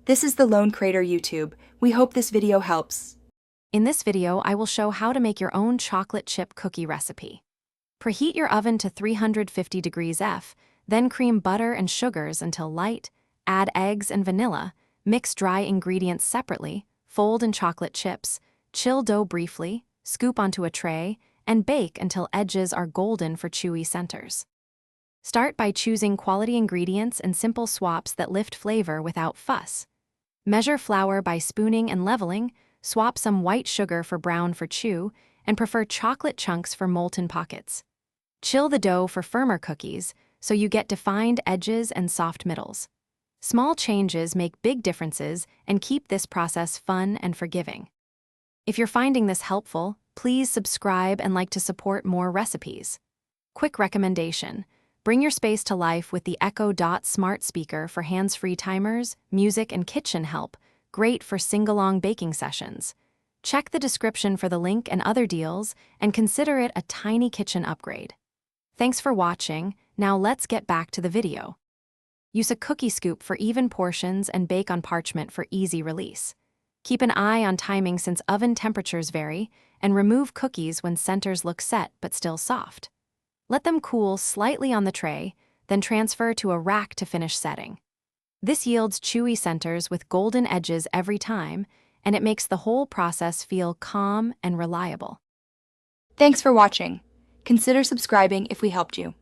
This is the Lone Crater YouTube. We hope this video helps. In this video, I will show how to make your own chocolate chip cookie recipe. Preheat your oven to 350 degrees F, then cream butter and sugars until light, add eggs and vanilla, mix dry ingredients separately, fold in chocolate chips, chill dough briefly, scoop onto a tray, and bake until edges are golden for chewy centers. Start by choosing quality ingredients and simple swaps that lift flavor without fuss. Measure flour by spooning and leveling, swap some white sugar for brown for chew, and prefer chocolate chunks for molten pockets. Chill the dough for firmer cookies so you get defined edges and soft middles. Small changes make big differences and keep this process fun and forgiving. If you're finding this helpful, please subscribe and like to support more recipes. Quick recommendation: bring your space to life with the Echo Dot smart speaker for hands-free timers, music, and kitchen help, great for sing-along baking sessions. Check the description for the link and other deals, and consider it a tiny kitchen upgrade. Thanks for watching. Now let's get back to the video. Use a cookie scoop for even portions and bake on parchment for easy release. Keep an eye on timing since oven temperatures vary, and remove cookies when centers look set but still soft. Let them cool slightly on the tray, then transfer to a rack to finish setting. This yields chewy centers with golden edges every time, and it makes the whole process feel calm and reliable. Thanks for watching. Consider subscribing if we helped you.